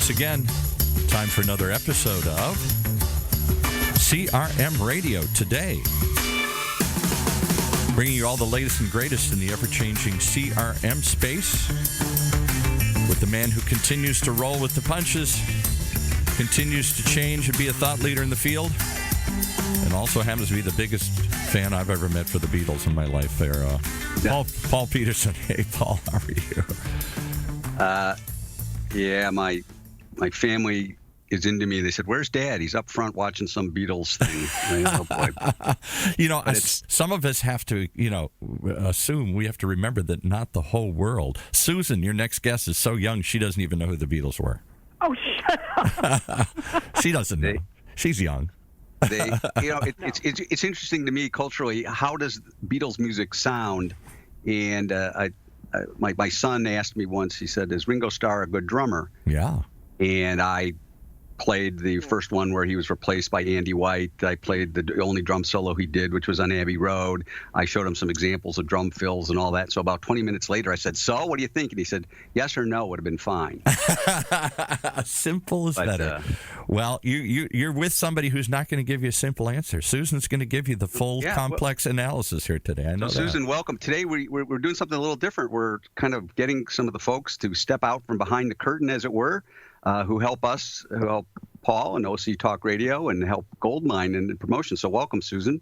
once again, time for another episode of CRM Radio Today. Bringing you all the latest and greatest in the ever-changing CRM space with the man who continues to roll with the punches, continues to change and be a thought leader in the field, and also happens to be the biggest fan I've ever met for the Beatles in my life there. Paul Petersen. Hey, Paul, how are you? Yeah, my family is into me. They said, "Where's Dad?" He's up front watching some Beatles thing. Oh, boy. Some of us have to, assume we have to remember that not the whole world. Susan, your next guest, is so young she doesn't even know who the Beatles were. Oh, shut up. She doesn't know. She's young. It's interesting to me culturally. How does Beatles music sound? And my son asked me once. He said, "Is Ringo Starr a good drummer?" Yeah. And I played the first one where he was replaced by Andy White. I played the only drum solo he did, which was on Abbey Road. I showed him some examples of drum fills and all that. So about 20 minutes later, I said, "So, what do you think?" And he said, "Yes or no would have been fine." Simple as better. Well, you're with somebody who's not going to give you a simple answer. Susan's going to give you the full complex analysis here today. I know so, Susan, welcome. Today we're doing something a little different. We're kind of getting some of the folks to step out from behind the curtain, as it were, who help Paul and OC Talk Radio and help Goldmine in the promotion. So welcome, Susan.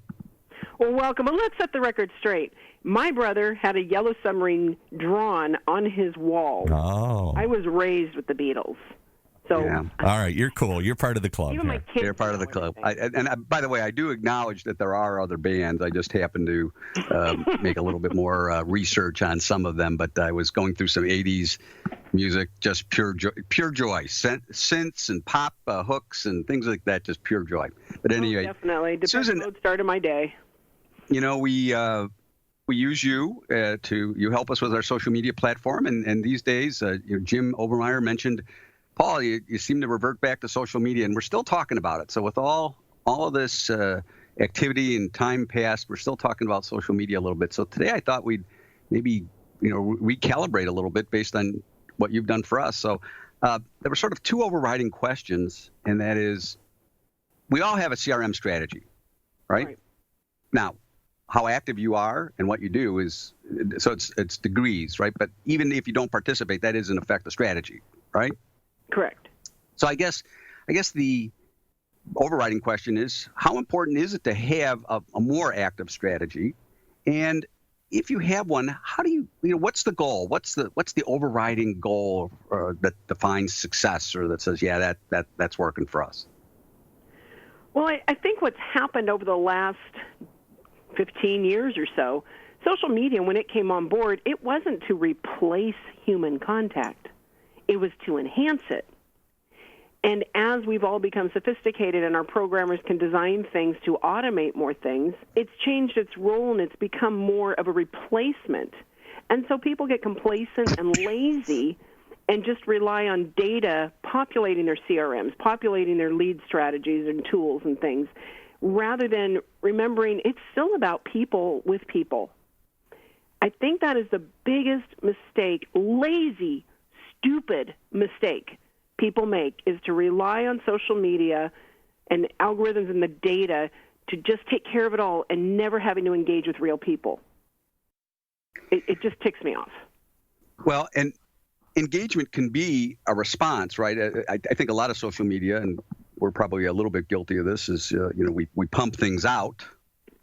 Well, welcome. And let's set the record straight. My brother had a yellow submarine drawn on his wall. Oh. I was raised with the Beatles. So, all right, you're cool. You're part of the club. Even my kids They're part of the club. By the way, I do acknowledge that there are other bands. I just happened to make a little bit more research on some of them, but I was going through some 80s music, just pure joy. Synths and pop hooks and things like that, just pure joy. But anyway, definitely. Susan, Mode started my day. We use you you help us with our social media platform, and these days, Jim Obermeyer mentioned, Paul, you seem to revert back to social media, and we're still talking about it. So with all of this activity and time passed, we're still talking about social media a little bit. So today I thought we'd maybe recalibrate a little bit based on what you've done for us. So there were sort of two overriding questions, and that is, we all have a CRM strategy, right? Now, how active you are and what you do is, so it's degrees, right? But even if you don't participate, that is in effect a strategy, right? Correct. So I guess the overriding question is, how important is it to have a more active strategy? And if you have one, how do you what's the goal? What's the overriding goal that defines success, or that says, that's working for us? Well, I think what's happened over the last 15 years or so, social media, when it came on board, it wasn't to replace human contact. It was to enhance it. And as we've all become sophisticated and our programmers can design things to automate more things, it's changed its role and it's become more of a replacement. And so people get complacent and lazy and just rely on data populating their CRMs, populating their lead strategies and tools and things, rather than remembering it's still about people with people. I think that is the biggest mistake, lazy, stupid mistake people make, is to rely on social media and algorithms and the data to just take care of it all and never having to engage with real people. It just ticks me off. Well, and engagement can be a response, right? I think a lot of social media, and we're probably a little bit guilty of this, is we pump things out,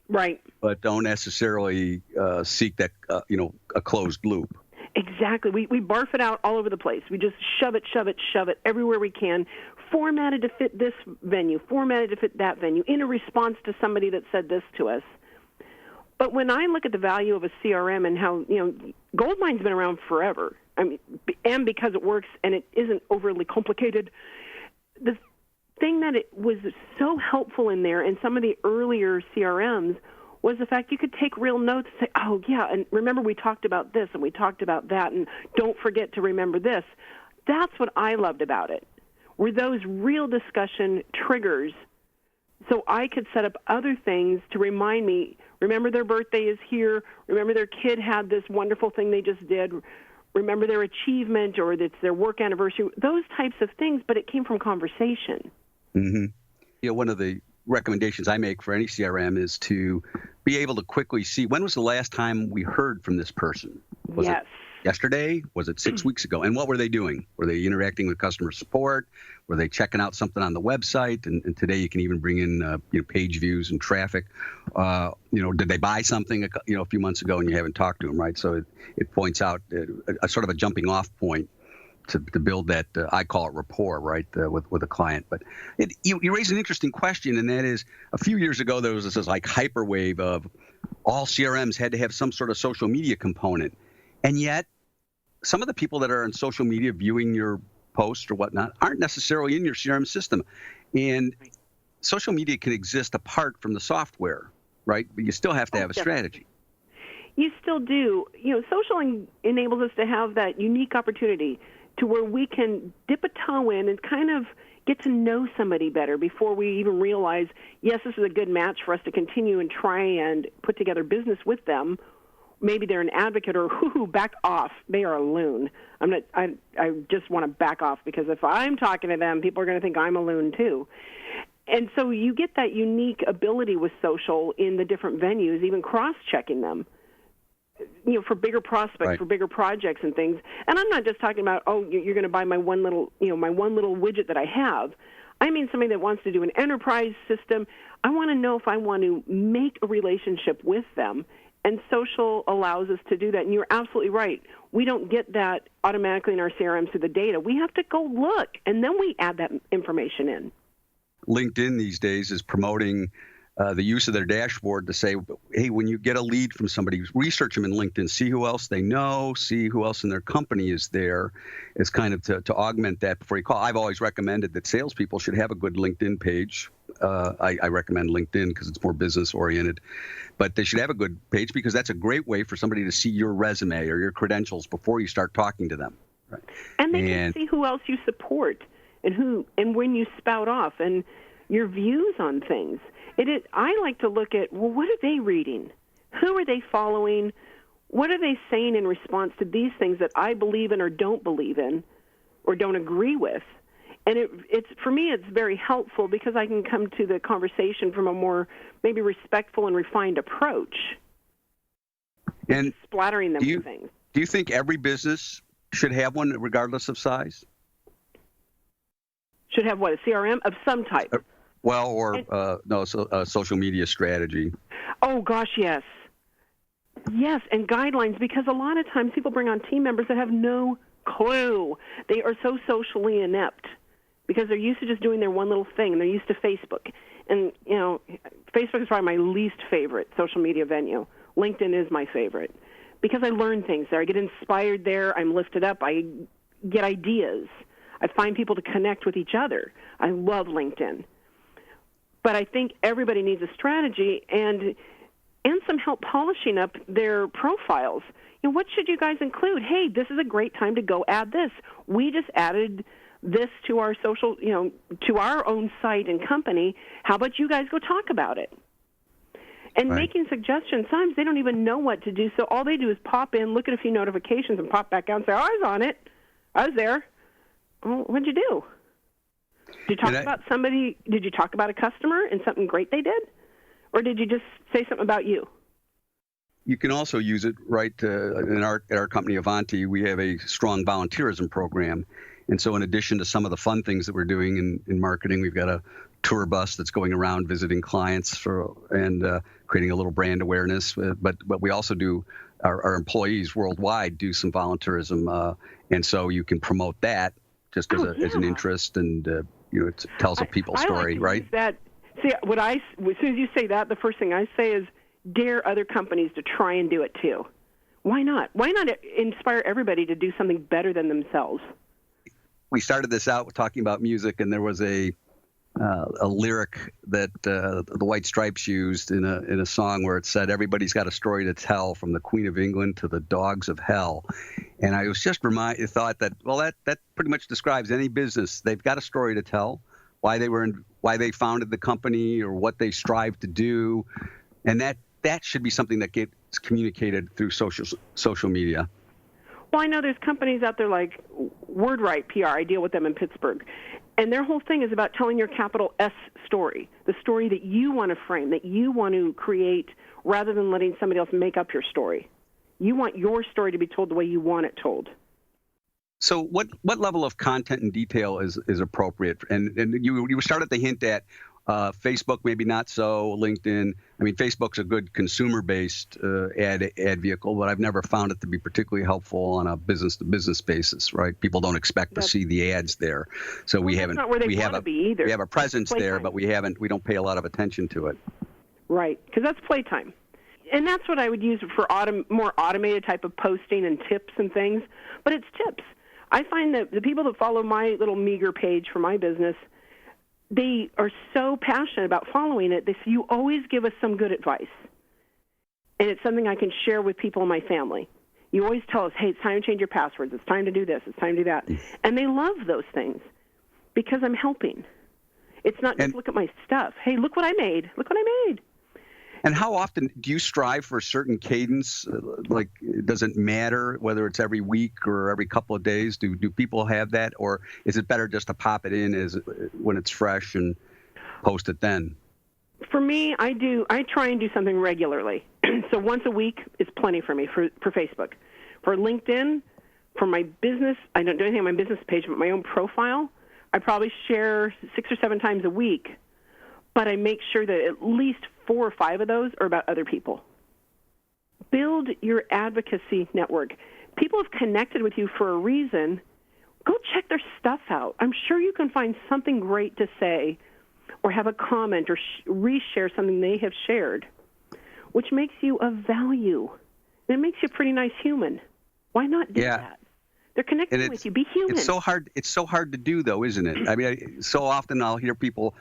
right? But don't necessarily seek that a closed loop. Exactly. We barf it out all over the place. We just shove it everywhere we can, formatted to fit this venue, formatted to fit that venue, in a response to somebody that said this to us. But when I look at the value of a CRM and how, Goldmine's been around forever, and because it works and it isn't overly complicated, the thing that it was so helpful in there in some of the earlier CRMs was the fact you could take real notes and say, oh, yeah, and remember we talked about this and we talked about that, and don't forget to remember this. That's what I loved about it, were those real discussion triggers, so I could set up other things to remind me, remember their birthday is here, remember their kid had this wonderful thing they just did, remember their achievement or it's their work anniversary, those types of things, but it came from conversation. Mm-hmm. One of the recommendations I make for any CRM is to be able to quickly see when was the last time we heard from this person. Was yes. it yesterday? Was it 6 weeks ago? And what were they doing? Were they interacting with customer support? Were they checking out something on the website? And today you can even bring in page views and traffic. Did they buy something a few months ago and you haven't talked to them, right? So it points out a sort of a jumping off point to build that, I call it rapport, right, with a client. But you raise an interesting question, and that is a few years ago there was this like hyperwave of all CRMs had to have some sort of social media component. And yet some of the people that are on social media viewing your posts or whatnot aren't necessarily in your CRM system. And social media can exist apart from the software, right? But you still have to have a strategy. You still do. Social enables us to have that unique opportunity to where we can dip a toe in and kind of get to know somebody better before we even realize, yes, this is a good match for us to continue and try and put together business with them. Maybe they're an advocate or back off. They are a loon. I just want to back off because if I'm talking to them, people are going to think I'm a loon too. And so you get that unique ability with social in the different venues, even cross-checking them, for bigger prospects, right, for bigger projects and things. And I'm not just talking about, you're going to buy my one little widget that I have. I mean somebody that wants to do an enterprise system. I want to know if I want to make a relationship with them. And social allows us to do that. And you're absolutely right. We don't get that automatically in our CRM through the data. We have to go look, and then we add that information in. LinkedIn these days is promoting the use of their dashboard to say, hey, when you get a lead from somebody, research them in LinkedIn, see who else they know, see who else in their company is there, is kind of to augment that before you call. I've always recommended that salespeople should have a good LinkedIn page. I recommend LinkedIn because it's more business oriented, but they should have a good page because that's a great way for somebody to see your resume or your credentials before you start talking to them. Right? And they can see who else you support and when you spout off and your views on things. I like to look at, what are they reading? Who are they following? What are they saying in response to these things that I believe in or don't believe in or don't agree with? And it's for me, it's very helpful because I can come to the conversation from a more maybe respectful and refined approach. And splattering them with things. Do you think every business should have one regardless of size? Should have what, a CRM of some type? Social media strategy. Oh, gosh, yes. Yes, and guidelines, because a lot of times people bring on team members that have no clue. They are so socially inept because they're used to just doing their one little thing, and they're used to Facebook. And, Facebook is probably my least favorite social media venue. LinkedIn is my favorite because I learn things there. I get inspired there. I'm lifted up. I get ideas. I find people to connect with each other. I love LinkedIn. But I think everybody needs a strategy and some help polishing up their profiles. What should you guys include? Hey, this is a great time to go add this. We just added this to our social, to our own site and company. How about you guys go talk about it? And making suggestions, sometimes they don't even know what to do, so all they do is pop in, look at a few notifications, and pop back out and say, I was on it. I was there. Well, what'd you do? Did you talk about somebody? Did you talk about a customer and something great they did? Or did you just say something about you? You can also use it, right, at our company, Avanti, we have a strong volunteerism program. And so in addition to some of the fun things that we're doing in marketing, we've got a tour bus that's going around visiting clients and creating a little brand awareness. But we also do, our employees worldwide do some volunteerism. And so you can promote that just as an interest, and it tells a people story, right? That. See, as soon as you say that, the first thing I say is dare other companies to try and do it too. Why not? Why not inspire everybody to do something better than themselves? We started this out talking about music, and there was a lyric that the White Stripes used in a song where it said, "Everybody's got a story to tell, from the Queen of England to the dogs of hell." And I was just thought that, well, that pretty much describes any business. They've got a story to tell, why they founded the company or what they strive to do, and that should be something that gets communicated through social media. Well, I know there's companies out there like WordWrite PR. I deal with them in Pittsburgh. And their whole thing is about telling your capital S story, the story that you want to frame, that you want to create, rather than letting somebody else make up your story. You want your story to be told the way you want it told. So what level of content and detail is appropriate? And you started to hint at Facebook, maybe not so. LinkedIn. I mean, Facebook's a good consumer-based ad vehicle, but I've never found it to be particularly helpful on a business-to-business basis. Right? People don't expect to see the ads there, so we haven't. Not where they want to be either. We have a presence there, but we don't pay a lot of attention to it. Right, because that's playtime, and that's what I would use for more automated type of posting and tips and things. But it's tips. I find that the people that follow my little meager page for my business, they are so passionate about following it. They say, you always give us some good advice. And it's something I can share with people in my family. You always tell us, hey, it's time to change your passwords. It's time to do this. It's time to do that. And they love those things because I'm helping. It's not just look at my stuff. Hey, look what I made. Look what I made. And how often do you strive for a certain cadence? Like, does it matter whether it's every week or every couple of days? Do people have that, or is it better just to pop it in when it's fresh and post it then? For me, I try and do something regularly. So once a week is plenty for me for Facebook. For LinkedIn, for my business, I don't do anything on my business page, but my own profile, I probably share 6 or 7 times a week. But I make sure that at least 4 or 5 of those are about other people. Build your advocacy network. People have connected with you for a reason. Go check their stuff out. I'm sure you can find something great to say or have a comment or reshare something they have shared, which makes you of value. And it makes you a pretty nice human. Why not do that? They're connecting with you. Be human. It's so hard to do, though, isn't it? I mean, so often I'll hear people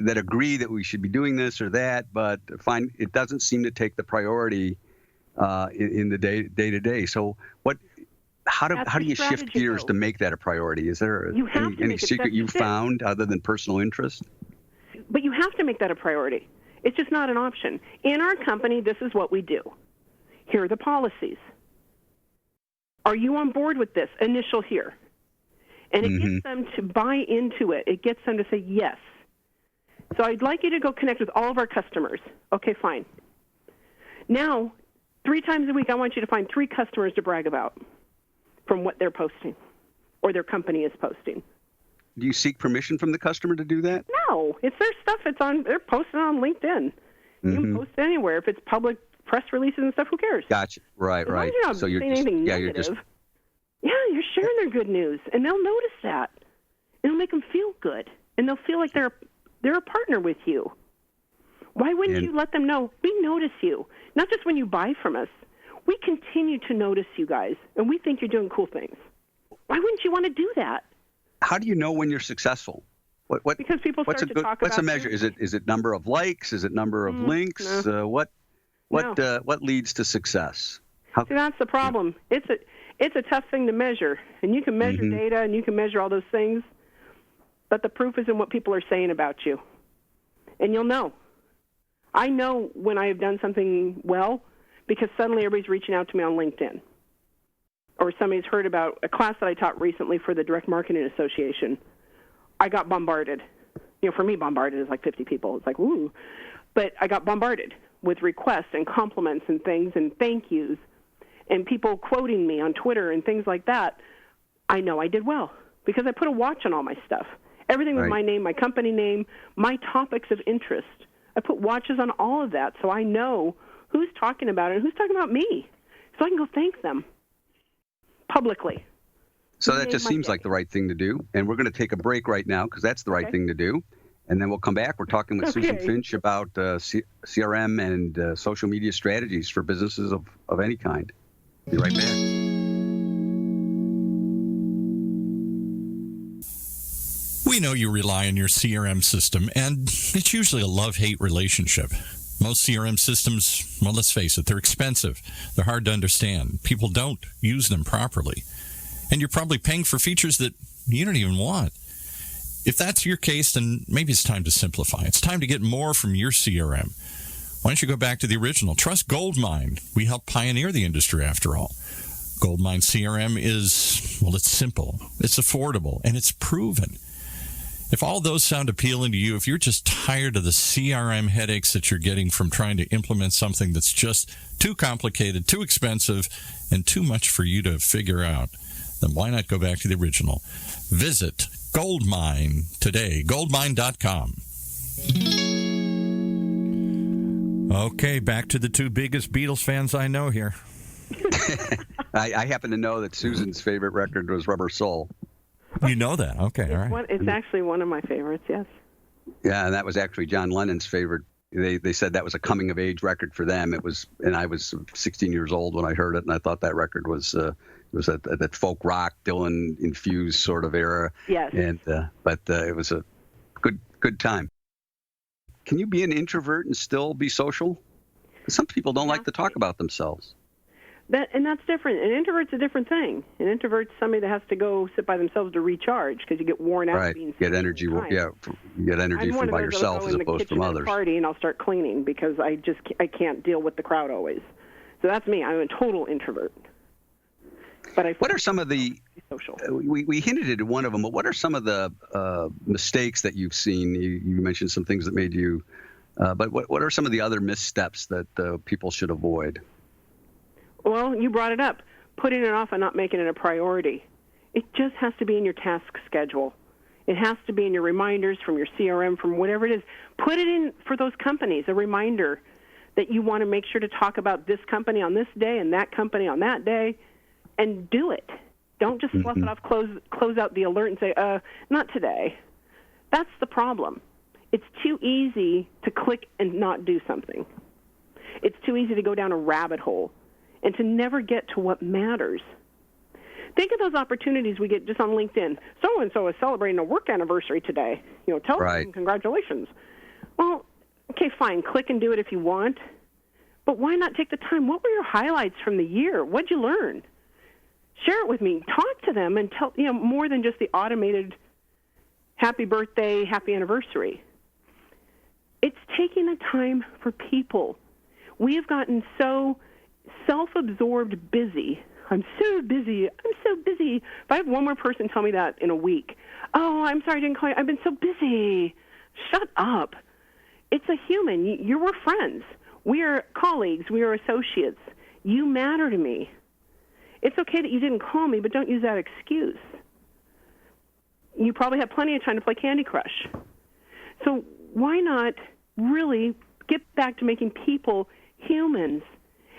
that agree that we should be doing this or that, but it doesn't seem to take the priority in the day to day. So how do you shift gears to make that a priority? Is there any secret you've found other than personal interest? But you have to make that a priority. It's just not an option. In our company, this is what we do. Here are the policies. Are you on board with this? Initial here. And it gets them to buy into it. It gets them to say yes. So I'd like you to go connect with all of our customers. Okay, fine. Now, 3 times a week, I want you to find 3 customers to brag about from what they're posting or their company is posting. Do you seek permission from the customer to do that? No. It's their stuff. They're posting on LinkedIn. You can post anywhere. If it's public press releases and stuff, who cares? Gotcha. Right. You're not saying anything negative. You're sharing their good news, and they'll notice that. It'll make them feel good, and they'll feel like they're a partner with you. Why wouldn't you let them know? We notice you, not just when you buy from us. We continue to notice you guys, and we think you're doing cool things. Why wouldn't you want to do that? How do you know when you're successsual? Because people start to talk about what's a measure? Is it number of likes? Is it number of links? What leads to success? See, that's the problem. It's a tough thing to measure, and you can measure data and you can measure all those things, but the proof is in what people are saying about you, and you'll know. I know when I have done something well because suddenly everybody's reaching out to me on LinkedIn, or somebody's heard about a class that I taught recently for the Direct Marketing Association. I got bombarded. For me, bombarded is like 50 people. It's like, ooh. But I got bombarded with requests and compliments and things and thank yous and people quoting me on Twitter and things like that. I know I did well because I put a watch on all my stuff. Everything with my name, my company name, my topics of interest. I put watches on all of that so I know who's talking about it and who's talking about me so I can go thank them publicly. So that just seems like the right thing to do. And we're going to take a break right now because that's the right thing to do. And then we'll come back. We're talking with Susan Finch about CRM and social media strategies for businesses of any kind. Be right back. We know you rely on your CRM system, and it's usually a love-hate relationship. Most CRM systems, well, let's face it, they're expensive. They're hard to understand. People don't use them properly. And you're probably paying for features that you don't even want. If that's your case, then maybe it's time to simplify. It's time to get more from your CRM. Why don't you go back to the original? Trust Goldmine. We helped pioneer the industry, after all. Goldmine CRM is, well, it's simple, it's affordable, and it's proven. If all those sound appealing to you, if you're just tired of the CRM headaches that you're getting from trying to implement something that's just too complicated, too expensive, and too much for you to figure out, then why not go back to the original? Visit Goldmine today, goldmine.com. Okay, back to the two biggest Beatles fans I know here. I happen to know that Susan's favorite record was Rubber Soul. You know that? Okay, all right. It's actually one of my favorites, yes. Yeah, and that was actually John Lennon's favorite. They said that was a coming-of-age record for them. It was, and I was 16 years old when I heard it, and I thought that record was that folk rock, Dylan-infused sort of era. Yes. And but it was a good time. Can you be an introvert and still be social? Some people don't like to talk about themselves. And that's different. An introvert's a different thing. An introvert's somebody that has to go sit by themselves to recharge because you get worn out. Right. Being get energy. Yeah. You get energy from by yourself as opposed from others. Party and I'll start cleaning because I can't deal with the crowd always. So that's me. I'm a total introvert. But what are some of the social? We hinted at one of them, but what are some of the mistakes that you've seen? You mentioned some things that made you. But what are some of the other missteps that people should avoid? Well, you brought it up. Putting it off and not making it a priority. It just has to be in your task schedule. It has to be in your reminders from your CRM, from whatever it is. Put it in for those companies, a reminder that you want to make sure to talk about this company on this day and that company on that day, and do it. Don't just fluff it off, close out the alert and say, not today. That's the problem. It's too easy to click and not do something. It's too easy to go down a rabbit hole and to never get to what matters. Think of those opportunities we get just on LinkedIn. So-and-so is celebrating a work anniversary today. Tell them congratulations. Well, okay, fine. Click and do it if you want. But why not take the time? What were your highlights from the year? What'd you learn? Share it with me. Talk to them and tell, more than just the automated happy birthday, happy anniversary. It's taking the time for people. We have gotten so self-absorbed busy. I'm so busy. If I have one more person tell me that in a week, oh, I'm sorry I didn't call you. I've been so busy. Shut up. It's a human. We're friends. We are colleagues. We are associates. You matter to me. It's okay that you didn't call me, but don't use that excuse. You probably have plenty of time to play Candy Crush. So why not really get back to making people humans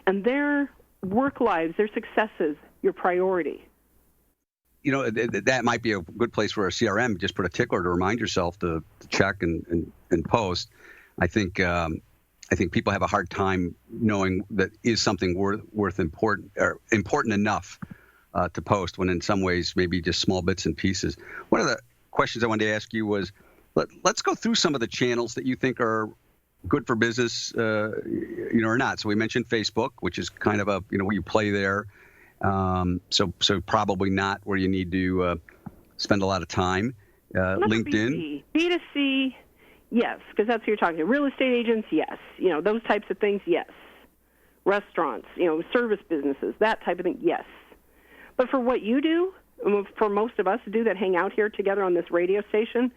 and their work lives, their successes, your priority? That might be a good place for a CRM. Just put a tickler to remind yourself to check and post. I think people have a hard time knowing that is something worth important or important enough to post, when in some ways maybe just small bits and pieces. One of the questions I wanted to ask you was, let's go through some of the channels that you think are good for business, or not. So we mentioned Facebook, which is kind of where you play there. So probably not where you need to spend a lot of time. LinkedIn. B2C, yes, because that's what you're talking to. Real estate agents, yes. Those types of things, yes. Restaurants, service businesses, that type of thing, yes. But for what you do, for most of us to do that hang out here together on this radio station,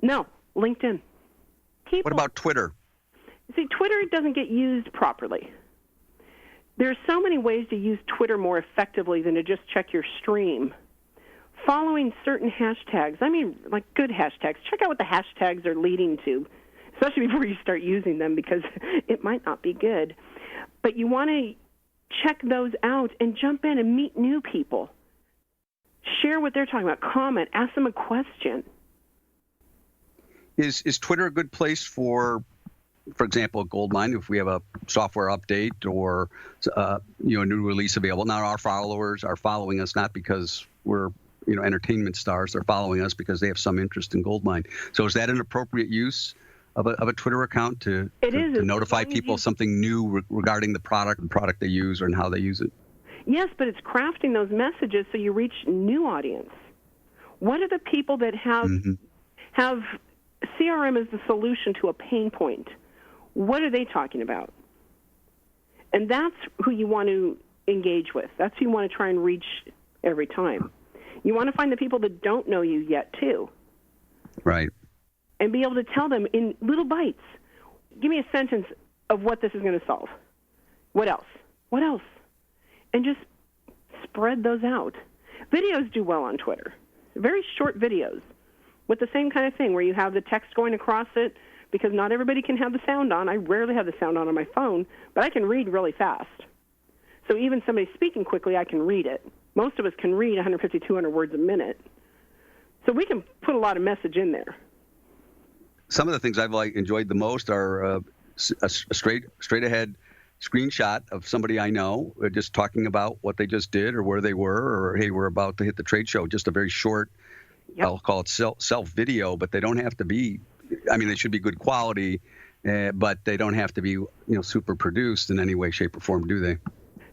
no, LinkedIn. What about Twitter? See, Twitter doesn't get used properly. There's so many ways to use Twitter more effectively than to just check your stream. Following certain hashtags, like good hashtags. Check out what the hashtags are leading to, especially before you start using them, because it might not be good. But you want to check those out and jump in and meet new people. Share what they're talking about. Comment. Ask them a question. Is Twitter a good place for example, Goldmine, if we have a software update or a new release available? Now our followers are following us not because we're entertainment stars. They're following us because they have some interest in Goldmine. So is that an appropriate use of a Twitter account to notify people something new regarding the product they use, or and how they use it? Yes, but it's crafting those messages so you reach new audience. What are the people that have CRM as the solution to a pain point? What are they talking about? And that's who you want to engage with. That's who you want to try and reach every time. You want to find the people that don't know you yet, too. Right. And be able to tell them in little bites. Give me a sentence of what this is going to solve. What else? What else? And just spread those out. Videos do well on Twitter. Very short videos with the same kind of thing where you have the text going across it, because not everybody can have the sound on. I rarely have the sound on my phone, but I can read really fast. So even somebody speaking quickly, I can read it. Most of us can read 150, 200 words a minute. So we can put a lot of message in there. Some of the things I've enjoyed the most are a straight ahead screenshot of somebody I know, just talking about what they just did or where they were, or, hey, we're about to hit the trade show. Just a very short, I'll call it self video, but they don't have to be, I mean, they should be good quality, but they don't have to be, super produced in any way, shape, or form, do they?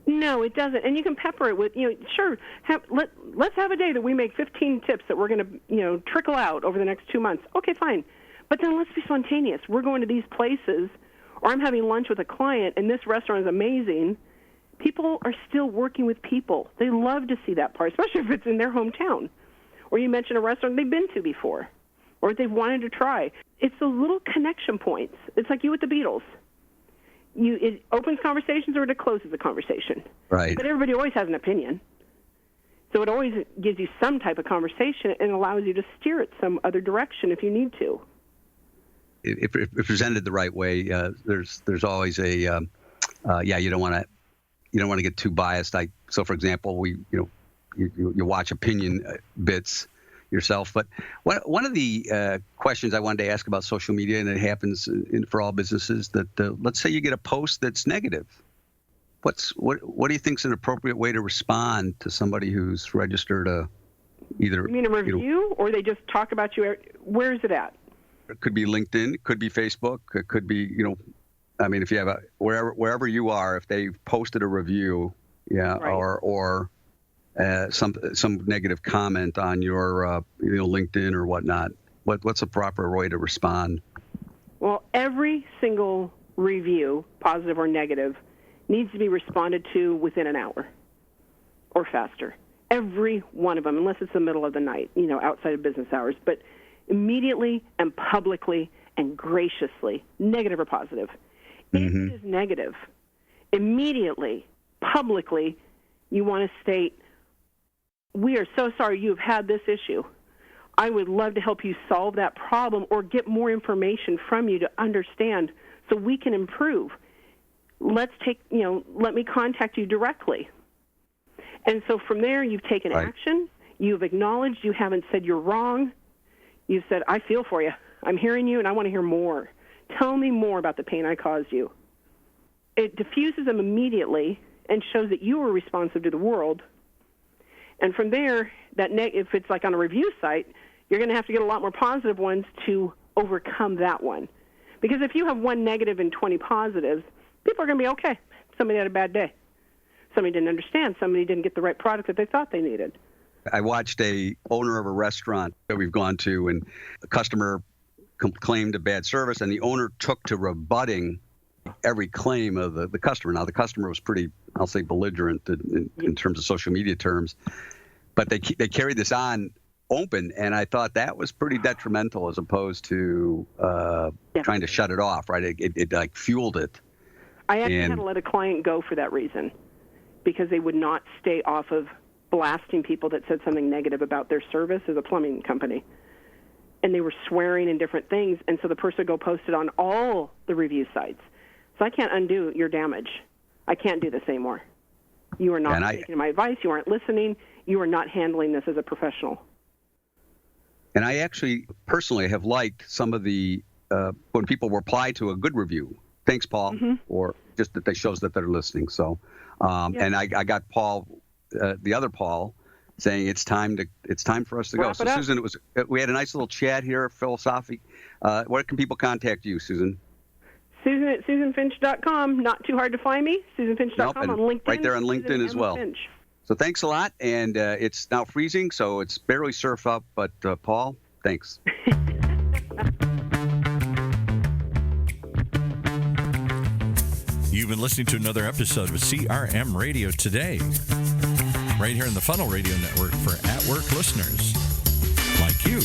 No, it doesn't. And you can pepper it with, sure, let's have a day that we make 15 tips that we're going to, trickle out over the next 2 months. Okay, fine. But then let's be spontaneous. We're going to these places, or I'm having lunch with a client, and this restaurant is amazing. People are still working with people. They love to see that part, especially if it's in their hometown. Or you mentioned a restaurant they've been to before, or they've wanted to try. It's the little connection points. It's like you with the Beatles. It opens conversations or it closes the conversation. Right. But everybody always has an opinion. So it always gives you some type of conversation and allows you to steer it some other direction if you need to. If presented the right way, there's always a you don't want to get too biased. So for example, you watch opinion bits yourself, but one of the questions I wanted to ask about social media, and it happens for all businesses, that let's say you get a post that's negative. What do you think is an appropriate way to respond to somebody who's registered either? You mean a review, or they just talk about you? Where is it at? It could be LinkedIn, it could be Facebook, it could be, if you have wherever you are, if they posted a review, right. or some negative comment on your LinkedIn or whatnot, what's a proper way to respond? Well, every single review, positive or negative, needs to be responded to within an hour or faster. Every one of them, unless it's the middle of the night, outside of business hours, but immediately and publicly and graciously, negative or positive. Mm-hmm. If it is negative, immediately, publicly, you want to state, we are so sorry you have had this issue. I would love to help you solve that problem or get more information from you to understand so we can improve. Let me contact you directly. And so from there, you've taken action. You've acknowledged. You haven't said you're wrong. You said, I feel for you. I'm hearing you, and I want to hear more. Tell me more about the pain I caused you. It diffuses them immediately and shows that you were responsive to the world. And from there, if it's like on a review site, you're going to have to get a lot more positive ones to overcome that one. Because if you have one negative and 20 positives, people are going to be, okay, somebody had a bad day. Somebody didn't understand. Somebody didn't get the right product that they thought they needed. I watched a owner of a restaurant that we've gone to, and the customer claimed a bad service, and the owner took to rebutting every claim of the customer. Now, the customer was pretty, I'll say, belligerent in terms of social media terms, but they carried this on open, and I thought that was pretty detrimental as opposed to trying to shut it off, right? It like fueled it. I actually had to let a client go for that reason, because they would not stay off of blasting people that said something negative about their service as a plumbing company. And they were swearing and different things, and so the person would go post it on all the review sites. So I can't undo your damage. I can't do this anymore. You are not taking my advice. You aren't listening. You are not handling this as a professional. And I actually personally have liked some of the, when people reply to a good review, thanks, Paul, mm-hmm. or just that they shows that they're listening. So, and I got Paul, the other Paul, saying it's time for us to go. So Susan, we had a nice little chat here, philosophy. Where can people contact you, Susan? Susan at SusanFinch.com. Not too hard to find me. SusanFinch.com on LinkedIn. Right there on LinkedIn as well. Finch. So thanks a lot. And it's now freezing, so it's barely surf up. But Paul, thanks. You've been listening to another episode of CRM Radio Today, right here in the Funnel Radio Network for at-work listeners like you.